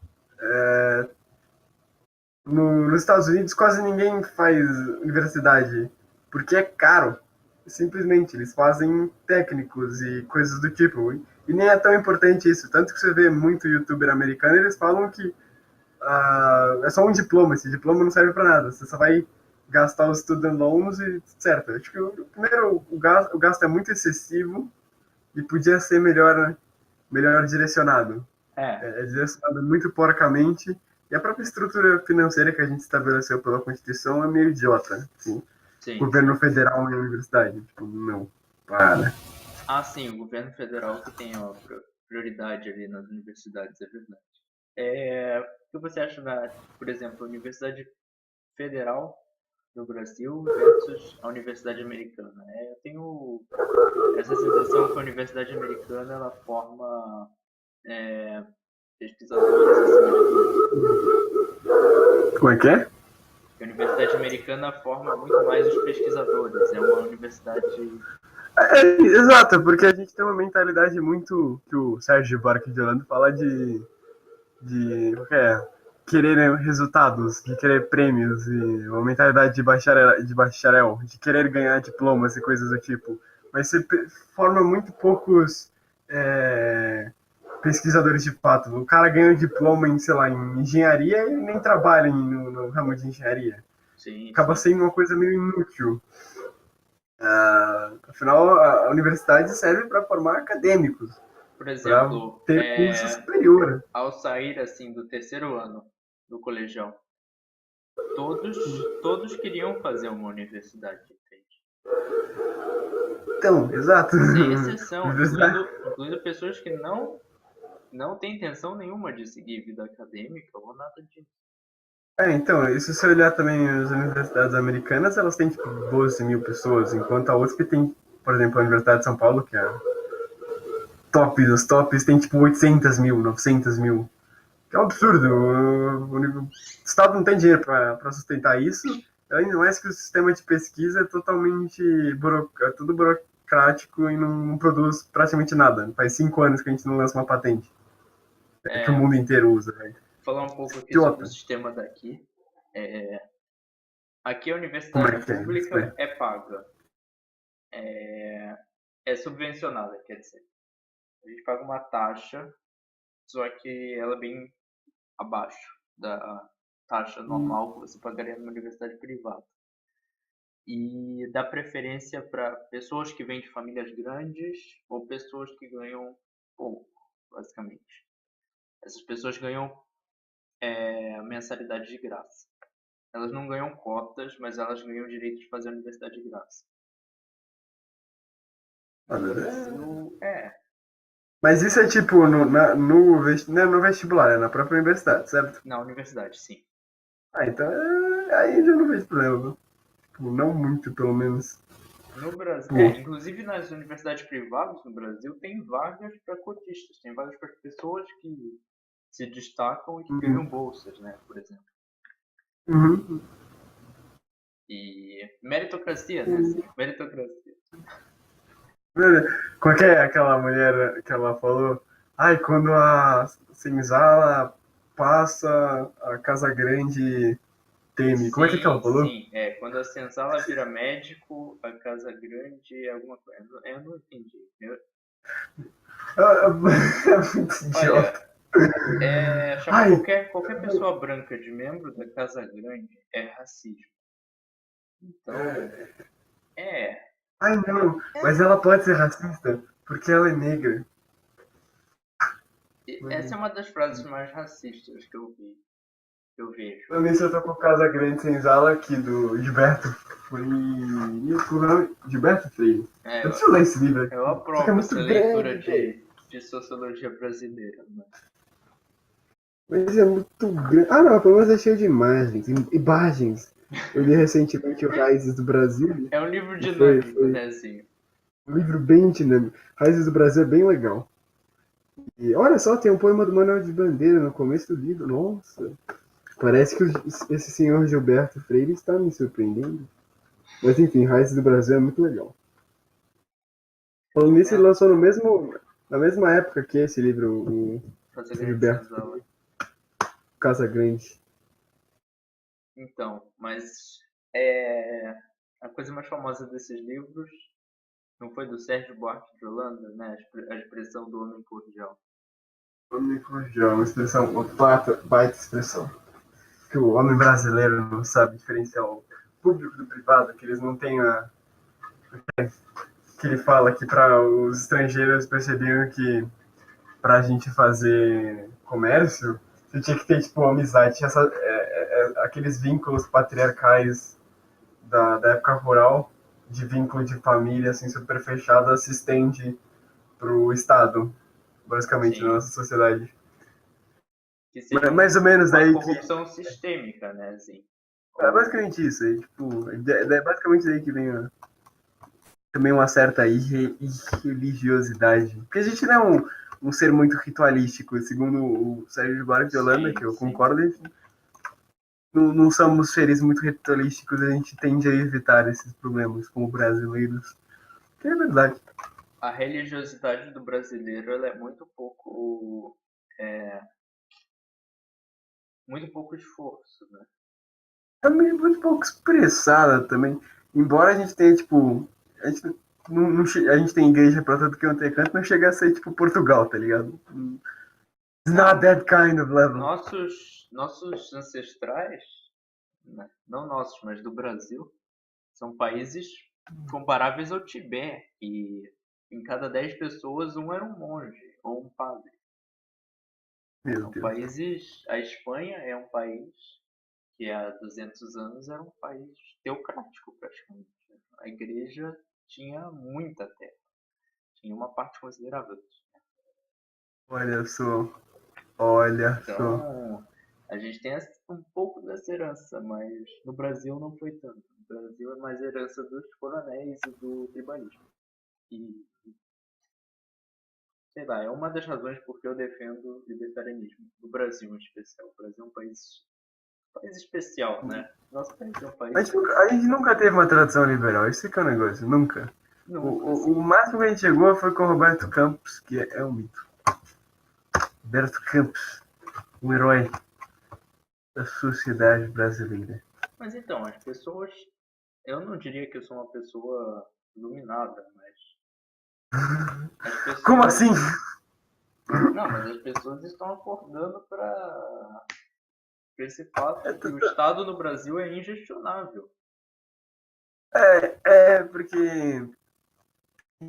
nos Estados Unidos quase ninguém faz universidade porque é caro. Simplesmente, eles fazem técnicos e coisas do tipo. E nem é tão importante isso. Tanto que você vê muito youtuber americano, eles falam que é só um diploma. Esse diploma não serve para nada. Você só vai gastar os student loans e certo. Acho que primeiro o gasto é muito excessivo e podia ser melhor direcionado. É, É direcionado muito porcamente e a própria estrutura financeira que a gente estabeleceu pela Constituição é meio idiota. Assim. sim, Governo sim. federal e universidade. Tipo, não. Para. Ah, sim, o governo federal que tem a prioridade ali nas universidades, é verdade. O que você acha da, por exemplo, a Universidade Federal do Brasil versus a Universidade Americana? Eu tenho essa sensação que a Universidade Americana ela forma pesquisadores acima de tudo. Como é que é? A Universidade Americana forma muito mais os pesquisadores. É uma universidade. Exato, porque a gente tem uma mentalidade muito que o Sérgio Buarque de Holanda fala de querer né, resultados, de querer prêmios e uma mentalidade de bacharel, de querer ganhar diplomas e coisas do tipo. Mas você forma muito poucos é, pesquisadores de fato. O cara ganha um diploma em, sei lá, em engenharia e nem trabalha no ramo de engenharia. Sim, acaba sim. sendo uma coisa meio inútil. Afinal, a universidade serve para formar acadêmicos, Por para exemplo, ter curso superior. ao sair assim do terceiro ano do colegial, todos queriam fazer uma universidade, entende? Então, exato. Sem exceção, Universidade. incluindo pessoas que não têm intenção nenhuma de seguir vida acadêmica ou nada disso. Então, isso se olhar também as universidades americanas, elas têm tipo 12 mil pessoas, enquanto a USP tem, por exemplo, a Universidade de São Paulo, que é a top dos tops, tem tipo 800 mil, 900 mil. Que é um absurdo. O Estado não tem dinheiro para sustentar isso, ainda mais que o sistema de pesquisa é totalmente é tudo burocrático e não produz praticamente nada. Faz 5 anos que a gente não lança uma patente. É que o É, mundo inteiro usa. Né? falar um pouco aqui sobre o Idiota. sistema daqui. Aqui a Como universidade é que é? pública Explica. é paga, é subvencionada, quer dizer. A gente paga uma taxa, só que ela é bem abaixo da taxa normal que você pagaria numa universidade privada. E dá preferência para pessoas que vêm de famílias grandes ou pessoas que ganham pouco, basicamente. Essas pessoas ganham mensalidade de graça. Elas não ganham cotas, mas elas ganham o direito de fazer a universidade de graça. No Brasil, Mas isso é tipo não é no vestibular, é na própria universidade, certo? na universidade, sim. Então aí já não vejo problema. Tipo, não muito, pelo menos. No Brasil, Pô. inclusive nas universidades privadas no Brasil tem vagas para cotistas, tem vagas para pessoas que se destacam e que ganham Uhum. bolsas, né, por exemplo. Uhum. E meritocracia, né, sim, meritocracia. Qual que é aquela mulher que ela falou? Ai, quando a senzala passa, a Casa Grande teme. Como é que ela Sim, falou? sim, quando a senzala vira médico, a casa grande é alguma coisa. Eu não entendi. É muito Olha, idiota. chamar Ai, qualquer pessoa branca de membro da casa grande é racismo. Então, é, ai não. Mas ela pode ser racista porque ela é negra. essa é uma das frases mais racistas que eu vejo. Pra mim, se eu tô com Casa Grande Senzala aqui do Gilberto Gilberto Freire. É, Eu preciso ler esse livro aqui. eu Só que é aprovo muito essa leitura grande, velho. de sociologia brasileira. Né? Mas é muito grande. Ah, não, pelo menos é cheio de imagens. Imagens. Eu li recentemente o Raízes do Brasil. É um livro E foi, dinâmico, foi né, assim. um livro bem dinâmico. Raízes do Brasil é bem legal. E olha só, tem um poema do Manuel de Bandeira no começo do livro. Nossa. Parece que esse senhor Gilberto Freire está me surpreendendo. Mas enfim, Raízes do Brasil é muito legal. Falando nisso, ele É, lançou na mesma época que esse livro, o fazer grande Gilberto senzala. Casa Grande. Então, mas a coisa mais famosa desses livros não foi do Sérgio Buarque de Holanda, né? A expressão do homem cordial. Homem cordial, uma expressão, uma baita expressão. Que o homem brasileiro não sabe diferenciar o público do privado, que eles não têm a. Que ele fala que para os estrangeiros percebiam que para a gente fazer comércio, você tinha que ter, tipo, amizade, aqueles vínculos patriarcais da época rural, de vínculo de família, assim, super fechada, se estende pro Estado, basicamente, na Sim, nossa sociedade. que seria Mais ou menos uma daí que. corrupção sistêmica, né? Assim, É ou, basicamente isso, aí, tipo, é basicamente daí que vem também uma certa irreligiosidade. Porque a gente não é um ser muito ritualístico, segundo o Sérgio Buarque de Holanda, que sim, eu sim. concordo, não somos seres muito ritualísticos, a gente tende a evitar esses problemas como brasileiros. Que é verdade. A religiosidade do brasileiro ela é muito pouco esforço, né? É muito pouco expressada também. Embora a gente tenha, tipo. A gente, a gente tem igreja pra todo canto e canto, não chega a ser tipo Portugal, tá ligado? It's not Não, that kind of level. nossos ancestrais né, não nossos, mas do Brasil, são países comparáveis ao Tibete, que em cada 10 pessoas, um era um monge ou um padre. Meu São Deus. países. A Espanha é um país que há 200 anos era um país teocrático, praticamente. A igreja tinha muita terra, tinha uma parte considerável. Olha só. Olha só. Então, a gente tem um pouco dessa herança, mas no Brasil não foi tanto. No Brasil é mais herança dos coronéis e do tribalismo. E, sei lá, é uma das razões por que eu defendo o libertarianismo, no Brasil em especial. O Brasil é país especial, né? Nosso país é um país A especial. gente nunca teve uma tradição liberal, esse que é o negócio, nunca. Nunca, O assim. máximo que a gente chegou foi com o Roberto Campos, que é um mito. Roberto Campos, um herói da sociedade brasileira. Mas então, as pessoas. Eu não diria que eu sou uma pessoa iluminada, mas as Como pessoas. assim? Não, mas as pessoas estão acordando para esse fato de que o Estado no Brasil é ingestionável. Porque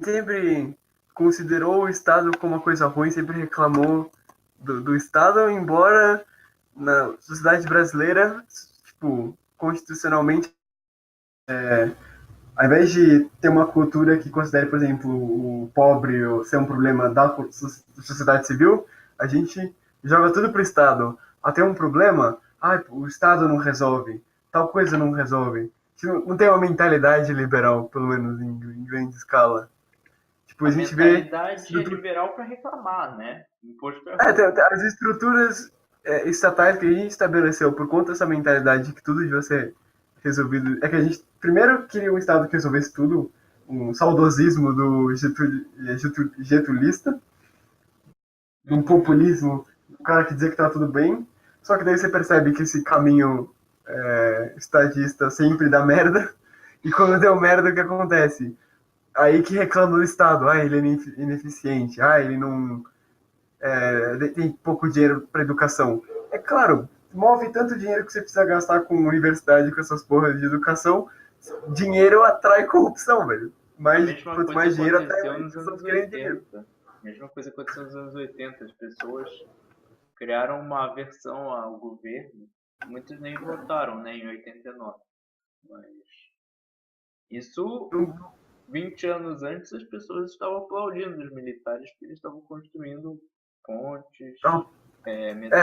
sempre considerou o Estado como uma coisa ruim, sempre reclamou do Estado, embora na sociedade brasileira, tipo, constitucionalmente, ao invés de ter uma cultura que considere, por exemplo, o pobre ser um problema da sociedade civil, a gente joga tudo para o Estado. Até um problema, o Estado não resolve, tal coisa não resolve. Não tem uma mentalidade liberal, pelo menos em grande escala. Tipo, A a gente vê mentalidade é estrutura, liberal para reclamar, né? Imposto é ruim. tem as estruturas estatais que a gente estabeleceu por conta dessa mentalidade de que tudo devia ser resolvido. É que a gente primeiro queria um Estado que resolvesse tudo, um saudosismo do getulista, um Uhum. populismo, um cara que dizia que estava tudo bem. Só que daí você percebe que esse caminho estadista sempre dá merda. E quando deu merda, o que acontece? Aí que reclama do Estado. Ele é ineficiente. Ele não tem pouco dinheiro para educação. É claro, move tanto dinheiro que você precisa gastar com universidade, com essas porras de educação. Dinheiro atrai corrupção, velho. A Mais, mesma quanto coisa mais dinheiro, atrai aconteceu mais nos pessoas anos querendo dinheiro. 80. A mesma coisa aconteceu nos anos 80. As pessoas criaram uma aversão ao governo. Muitos nem votaram, né, em 89. Mas isso, 20 anos antes, as pessoas estavam aplaudindo os militares porque eles estavam construindo pontes, Então,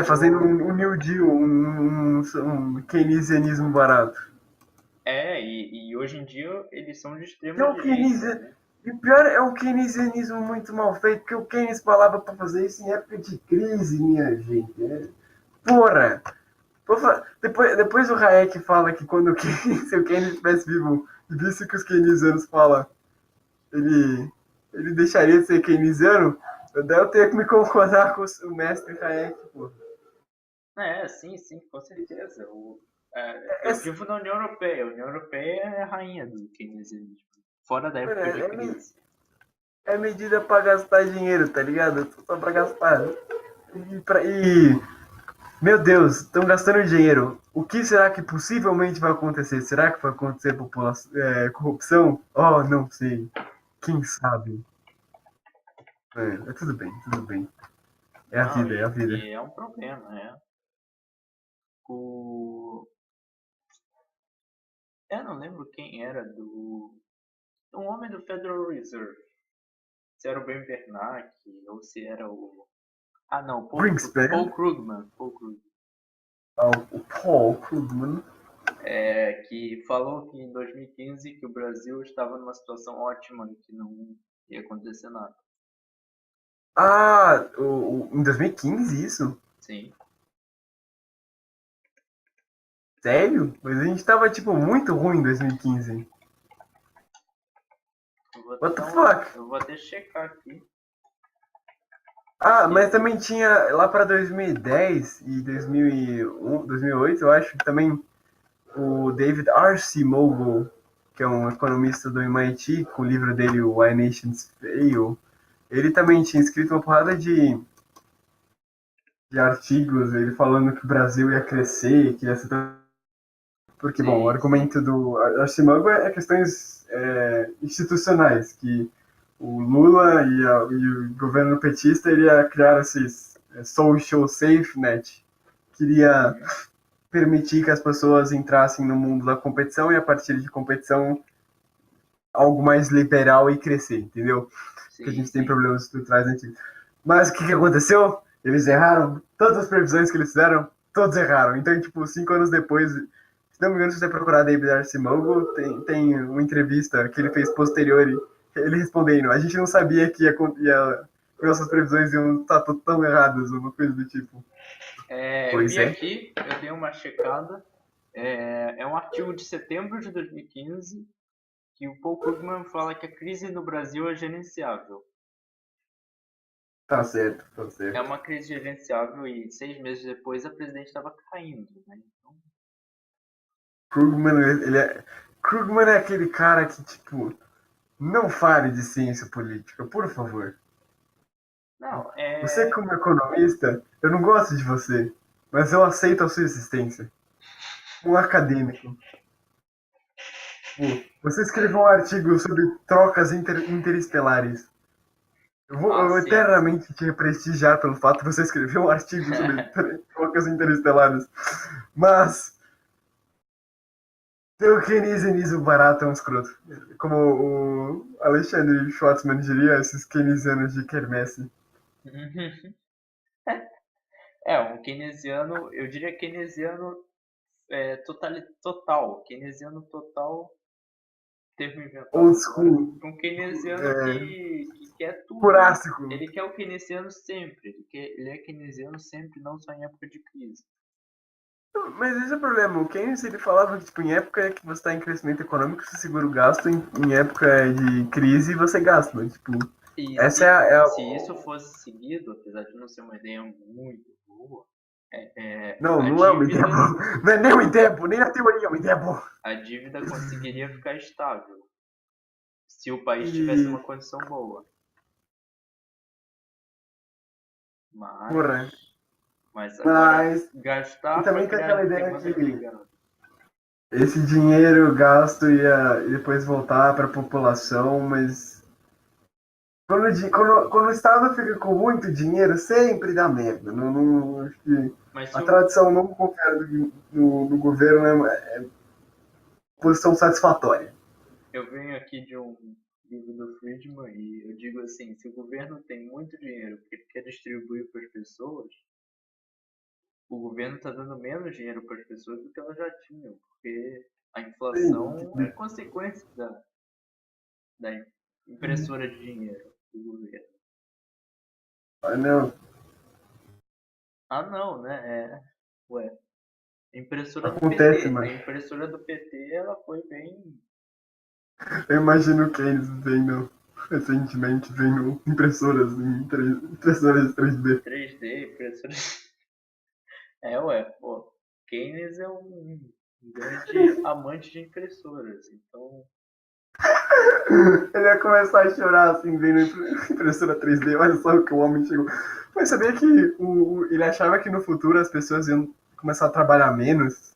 fazendo metrô. um New Deal, um keynesianismo barato. E hoje em dia eles são de Que é extrema um direita, keynesianismo. né? E pior é um keynesianismo muito mal feito, porque o Keynes falava para fazer isso em época de crise, minha gente. Porra! Depois o Hayek fala que quando o Keynes, se o Keynes estivesse vivo e visse o que os keynesianos falam, ele, ele deixaria de ser keynesiano, daí eu tenho que me concordar com o mestre Hayek, pô. Sim, sim, com certeza. É, Eu vivo na União Europeia. A União Europeia é a rainha do keynesianismo. Fora da época de é, crise. é medida pra gastar dinheiro, tá ligado? Só pra gastar. E meu Deus, estão gastando dinheiro. O que será que possivelmente vai acontecer? Será que vai acontecer corrupção? Oh, não sei. Quem sabe? Tudo bem, tudo bem. É a Não, vida, é a vida. e é um problema, né? O... Eu não lembro quem era um homem do Federal Reserve. Se era o Ben Bernanke ou se era o... Ah, não, Greenspan, Paul Krugman. Paul Krugman. o Paul Krugman. Que falou que em 2015 que o Brasil estava numa situação ótima e que não ia acontecer nada. Em 2015 isso? Sim. Sério? Mas a gente tava, tipo, muito ruim em 2015. Eu vou até What the dar uma, fuck? eu vou até checar aqui. Mas Se... também tinha lá para 2010 e 2001, 2008, eu acho, que também o David R.C. Mogul, que é um economista do MIT, com o livro dele, o Why Nations Fail, ele também tinha escrito uma porrada de artigos, ele falando que o Brasil ia crescer, que ia ser Porque, bom, o Sim, sim. argumento do Archimango é questões institucionais, que o Lula e o governo petista iria criar esses social safe net, queria Uhum. permitir que as pessoas entrassem no mundo da competição e a partir de competição algo mais liberal e crescer, entendeu? Porque a Sim, gente tem sim. problemas estruturais antigos. Mas o que aconteceu? Eles erraram. Todas as previsões que eles fizeram, todos erraram. Então, tipo, 5 anos depois, se não me engano, se você procurar David Arcimago, tem uma entrevista que ele fez posterior, ele respondendo, a gente não sabia que nossas previsões iam estar tão erradas, uma coisa do tipo. Eu Pois vi é. aqui, eu dei uma checada. É um artigo de setembro de 2015 que o Paul Krugman fala que a crise no Brasil é gerenciável. Tá certo, tá É certo. uma crise gerenciável e 6 meses depois a presidente estava caindo, né? Então, Krugman, Krugman é aquele cara que, tipo, não fale de ciência política, por favor. não, Você, como economista, eu não gosto de você, mas eu aceito a sua existência. Um acadêmico. Pô, você escreveu um artigo sobre trocas interestelares. Eu vou sim, sim. eternamente te prestigiar pelo fato de você escrever um artigo sobre trocas interestelares. Mas teu keynesianismo barato é um escroto. Como o Alexandre Schwartzman diria, esses keynesianos de quermesse. Um keynesiano, eu diria keynesiano total. Keynesiano total, termo inventado Old agora. school, Um keynesiano que quer tudo. Ele, jurássico. ele quer o keynesiano sempre. Ele é keynesiano sempre, não só em época de crise. Mas esse é o problema. O Keynes ele falava que tipo, em época que você está em crescimento econômico, você segura o gasto, em época de crise você gasta. Né? Tipo, E essa se isso fosse seguido, apesar de não ser uma ideia muito boa, Não, a não é uma ideia dívida, boa. Não é nem uma ideia boa, nem na teoria é uma ideia boa. a dívida conseguiria ficar estável se o país tivesse E, uma condição boa. porra, Mas, mas agora mas. E gastar para também tem criar aquela ideia demanda que gigante. esse dinheiro gasto ia depois voltar para a população, mas quando o Estado fica com muito dinheiro, sempre dá merda. Acho que Mas a se o, tradição não confia no governo é posição satisfatória. eu venho aqui de um livro do Friedman e eu digo assim, se o governo tem muito dinheiro que ele quer distribuir para as pessoas, o governo está dando menos dinheiro para as pessoas do que elas já tinham, porque a Sim, inflação é consequência da impressora de dinheiro do governo. não, Ah, não, né? Ué, a impressora do acontece, PT. A mano. impressora do PT, ela foi bem Eu imagino o Keynes recentemente, vendo impressoras 3D. 3D, impressora. Ué, pô. Keynes é um grande amante de impressoras, então. Ele ia começar a chorar assim, vendo impressora 3D. Olha só o que o homem chegou. Mas sabia que ele achava que no futuro as pessoas iam começar a trabalhar menos?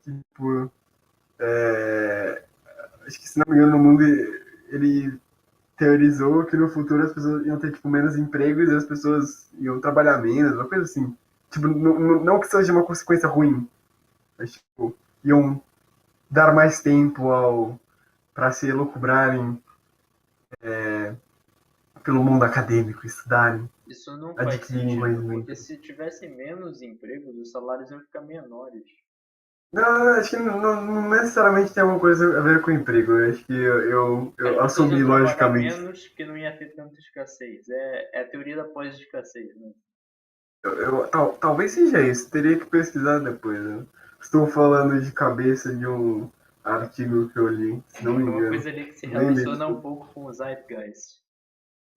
Tipo, acho que se não me engano, no mundo ele teorizou que no futuro as pessoas iam ter tipo, menos empregos e as pessoas iam trabalhar menos, uma coisa assim. Tipo, não que seja uma consequência ruim, mas tipo, iam dar mais tempo para se elucubrarem pelo mundo acadêmico, estudarem, Isso não faz adquirirem sentido, porque conhecimento. se tivesse menos empregos, os salários iam ficar menores. Não, acho que não necessariamente tem alguma coisa a ver com emprego. Eu acho que As eu pessoas assumi iam trabalhar logicamente. menos porque não ia ter tanta escassez. É a teoria da pós-escassez, né? Talvez seja isso, teria que pesquisar depois. Né? Estou falando de cabeça de um artigo que eu li, se não me Alguma engano. coisa ali que se Nem relaciona um lembro. pouco com o Zeitgeist.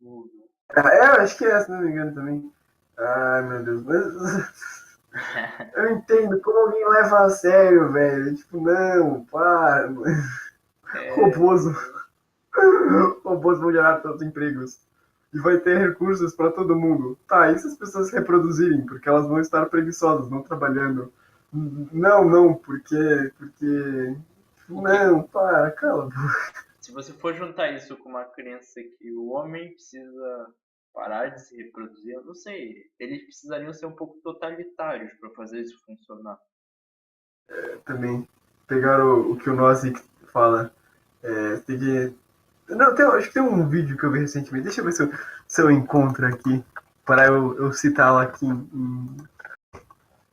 O- Eu acho que é, se não me engano também. Ai, meu Deus. Mas eu entendo como alguém leva a sério, velho. Tipo, não, para. Robôs, É, robôs vão gerar tantos empregos. E vai ter recursos para todo mundo. Tá, e se as pessoas se reproduzirem? Porque elas vão estar preguiçosas, não trabalhando. Não, porque... Porque Não, para, cala a boca. se você for juntar isso com uma crença que o homem precisa parar de se reproduzir, eu não sei, eles precisariam ser um pouco totalitários para fazer isso funcionar. Também pegaram o que o Nozick fala. Tem que... Não, acho que tem um vídeo que eu vi recentemente. Deixa eu ver se eu encontro aqui. Para eu citá-lo aqui em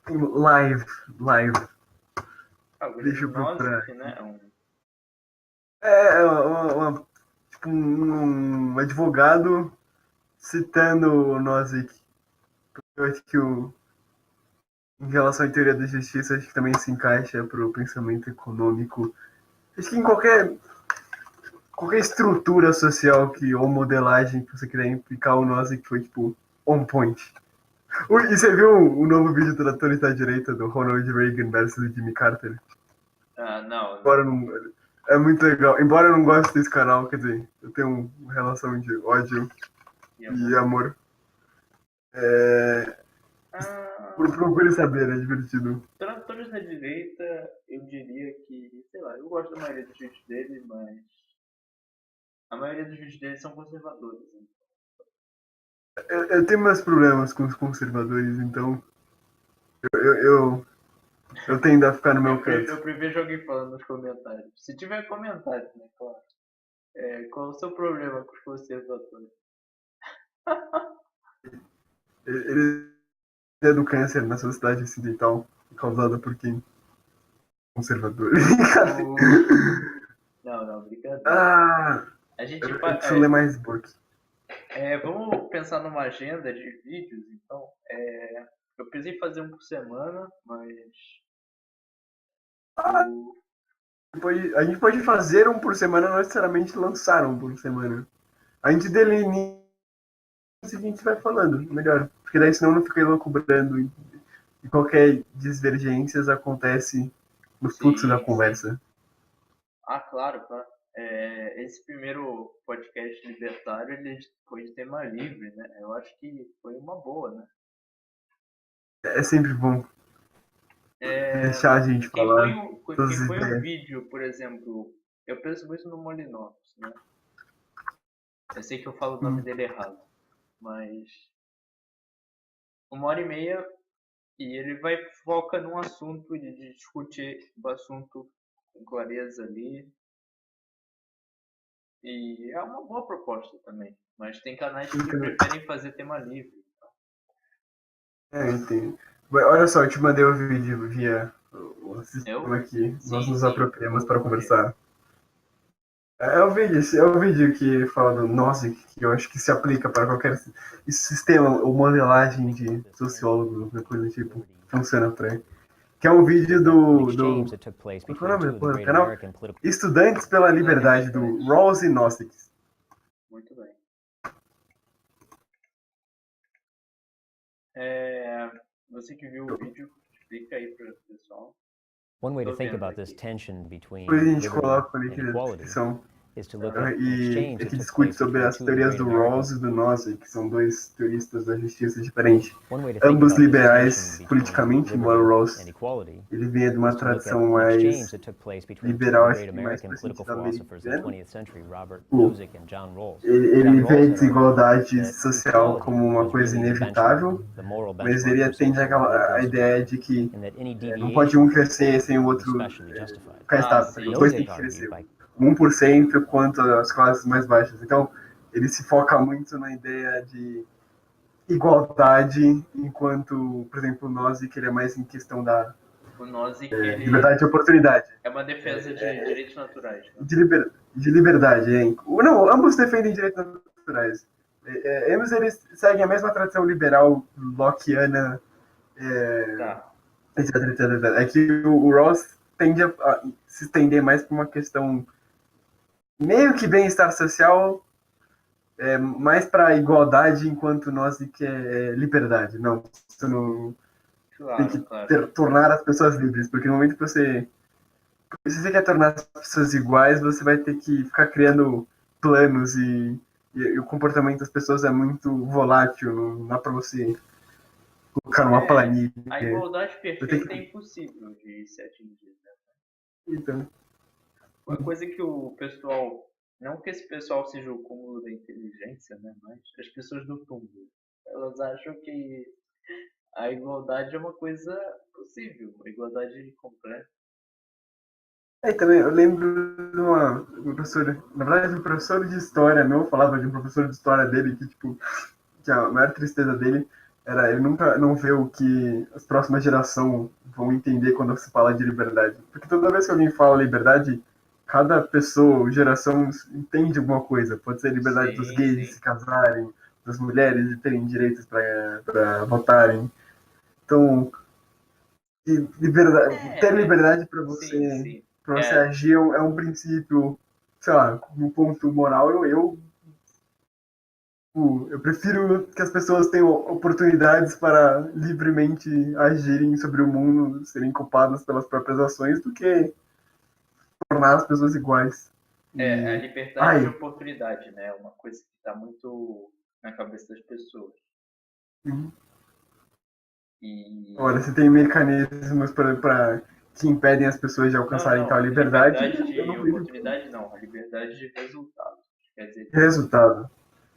live. Live. Ah, o Deixa Grande eu procurar. Nozick, né? É tipo um advogado citando o Nozick. Eu acho que em relação à teoria da justiça, acho que também se encaixa para o pensamento econômico. Acho que em qualquer estrutura social ou modelagem que você quiser implicar, o Nozick foi tipo on point. E você viu o novo vídeo do Tratores da Direita do Ronald Reagan versus Jimmy Carter? Ah, não, Embora não. não, é muito legal. Embora eu não goste desse canal, quer dizer, eu tenho uma relação de ódio E e amor. amor. É, Ah, procure saber, é divertido. tratores da direita, eu diria que, sei lá, eu gosto da maioria dos vídeos dele, mas a maioria dos vídeos dele são conservadores. Né? Eu tenho meus problemas com os conservadores, então eu tendo a ficar no meu canto. Eu prevejo alguém falando nos comentários. Se tiver comentários, né, claro. Qual é o seu problema com os conservadores? Ele é do câncer na sociedade ocidental, causada por quem? Conservador. O... Não, não, brincadeira. Ah, A gente eu preciso ler mais book. vamos pensar numa agenda de vídeos, então. Eu pensei em fazer um por semana, mas o... A gente pode fazer um por semana, não necessariamente lançar um por semana. A gente delinea e a gente vai falando, melhor. Porque daí senão não fica loucubrando e qualquer divergências acontece no fluxo da Sim, sim. conversa. Ah, claro, claro. Esse primeiro podcast libertário, ele foi de tema livre, né? Eu acho que foi uma boa, né? É sempre bom É, deixar a gente falar todas quem as põe o ideias. vídeo, por exemplo, eu penso muito no Molinopes, né? Eu sei que eu falo o nome Hum. dele errado, mas 1 hora e meia e ele vai foca num assunto e discute o assunto com clareza ali. E é uma boa proposta também. Mas tem canais que Então, preferem fazer tema livre. eu entendo. Olha só, eu te mandei o vídeo via o sistema Eu? aqui. Nós Sim, nos sim. apropriamos para Eu conheço. conversar. É o vídeo que fala do Nozick, que eu acho que se aplica para qualquer sistema ou modelagem de sociólogo, coisa do tipo, funciona para ele. Que é um vídeo qual é o nome do canal? Estudantes pela Pela Liberdade, do liberdade. Rawls e Nozick. Muito bem. É, você que viu o vídeo, explica aí para o pessoal. One way to Tô think vendo about this aqui. tension Depois a between gente liberty coloca o link and na equality descrição. is to look Tá. at an E exchange that que took discute place sobre between as two of the teorias great do American. Rawls e do Nozick, que são dois teoristas da justiça diferentes. One way to think Ambos about this tension liberais between politicamente, embora o liberty Rawls and equality ele venha de uma is to look at tradição an exchange mais that took place between two of liberal, the acho great que mais American para political sentido philosophers of the americano. 20th century, Robert Tipo, Nozick and John Rawls. ele John vê a Rawls had argued desigualdade that social equality como uma was coisa really the benchmark, inevitável, the moral mas benchmark ele for atende social and a political ideia survival, de que and that any não pode um deviation from crescer sem o equality was outro especially justified. ficar Ah, estável. Os sim, dois têm Nozick que sim. argued crescer. by 1% quanto as classes mais baixas. Então, ele se foca muito na ideia de igualdade, enquanto, por exemplo, o Nozick ele é mais em questão da O Nozick, ele liberdade de oportunidade. é uma defesa de direitos naturais, né? De liberdade, hein? Não, ambos defendem direitos naturais. Ambos eles seguem a mesma tradição liberal lockeana, Tá. etc, etc, etc. É que o Ross tende a se estender mais para uma questão meio que bem-estar social, mais para igualdade, enquanto nós que é liberdade. Não, você não tem Claro, que claro. tornar as pessoas livres, porque no momento que se você quer tornar as pessoas iguais, você vai ter que ficar criando planos e o comportamento das pessoas é muito volátil, não dá para você colocar numa planilha. A igualdade tenho perfeita que- é impossível de se atingir, né? Então, Uma coisa que o pessoal, não que esse pessoal seja o cúmulo da inteligência, né? Mas as pessoas do túmulo, elas acham que a igualdade é uma coisa possível, a igualdade completa. também eu lembro de uma professora, na verdade, um professor de história meu falava de um professor de história dele que, tipo, que a maior tristeza dele era ele nunca não ver o que as próximas gerações vão entender quando se fala de liberdade. Porque toda vez que alguém fala liberdade, cada pessoa, geração, entende alguma coisa. Pode ser liberdade dos Sim, gays de sim. se casarem, das mulheres de terem direitos para votarem. Então, ter É, liberdade sim, sim. para você É, agir é um princípio, sei lá, um ponto moral. Eu prefiro que as pessoas tenham oportunidades para livremente agirem sobre o mundo, serem culpadas pelas próprias ações, do que tornar as pessoas iguais. a E, liberdade de ai, oportunidade, né? É uma coisa que está muito na cabeça das pessoas. olha, E se tem mecanismos para que impedem as pessoas de não, alcançarem tal não, liberdade, liberdade eu de não vejo oportunidade não, a liberdade de resultado. Quer dizer que resultado.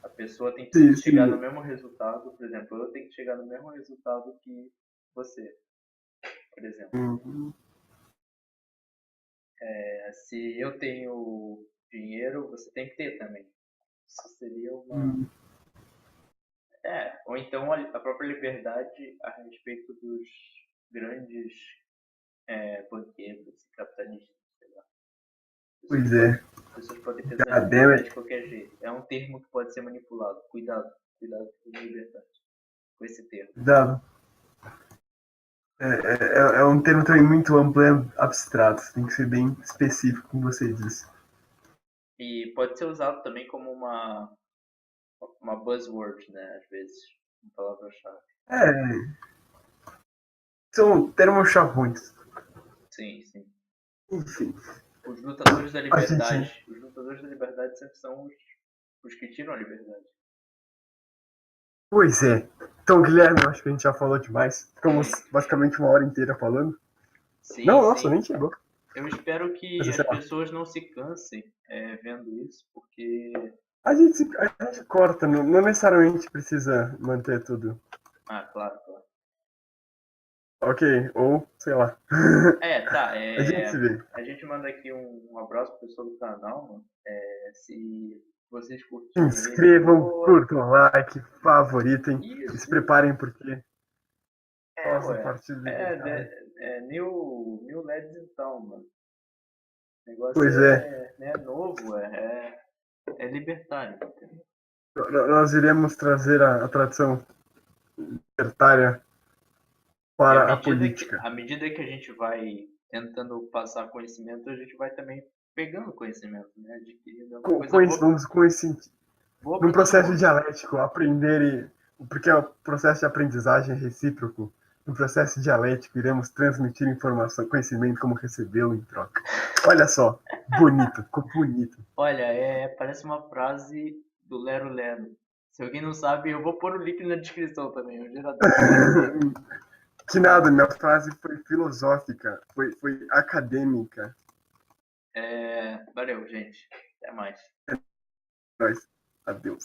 a pessoa tem que Sim, chegar no sim. mesmo resultado, por exemplo, eu tenho que chegar no mesmo resultado que você, por exemplo. Hum, Se eu tenho dinheiro, você tem que ter também. Isso seria uma. hum, Ou então a própria liberdade a respeito dos grandes banqueiros e capitalistas, sei lá. Pessoas pois podem, é. pessoas podem God damn pensar it. de qualquer jeito. É um termo que pode ser manipulado. Cuidado, cuidado com a liberdade, com esse termo. Cuidado. É um termo também muito amplo e abstrato. Tem que ser bem específico, como você disse. E pode ser usado também como uma buzzword, né? Às vezes, uma palavra-chave. É, são termos chavões. Sim, sim. Enfim, Os lutadores da a gente. liberdade. Os lutadores da liberdade sempre são os que tiram a liberdade. Pois é. Então, Guilherme, eu acho que a gente já falou demais. Ficamos Sim, basicamente uma hora inteira falando. sim, Não, nossa, sim. nem chegou. Eu espero Mas, que sei as lá, pessoas não se cansem vendo isso, porque. a gente corta, não necessariamente precisa manter tudo. Ah, claro, claro. Ok, ou sei lá. Tá. A gente se vê. A gente manda aqui um abraço pro pessoal do canal, mano. Se vocês Se curtirem ele, inscrevam, boa. curtam, like, favoritem e se Isso, isso. preparem porque, nossa, a Ué. partir de. Ai, New LEDs então, mano. O negócio pois é, é novo, é libertário, entendeu? nós iremos trazer a tradição libertária E para a política. à medida que a gente vai tentando passar conhecimento, a gente vai também pegando conhecimento, né? Adquirindo uma coisa Vamos com esse, boa num para todo processo mundo. dialético, aprender, porque é o processo de aprendizagem recíproco. No processo dialético, iremos transmitir informação, conhecimento, como recebê-lo em troca. Olha só, bonito, ficou bonito. Olha, parece uma frase do Lero Lero. Se alguém não sabe, eu vou pôr o link na descrição também, o gerador. Que nada, minha frase foi filosófica, foi acadêmica. Valeu, gente. Até mais. Nós, adeus.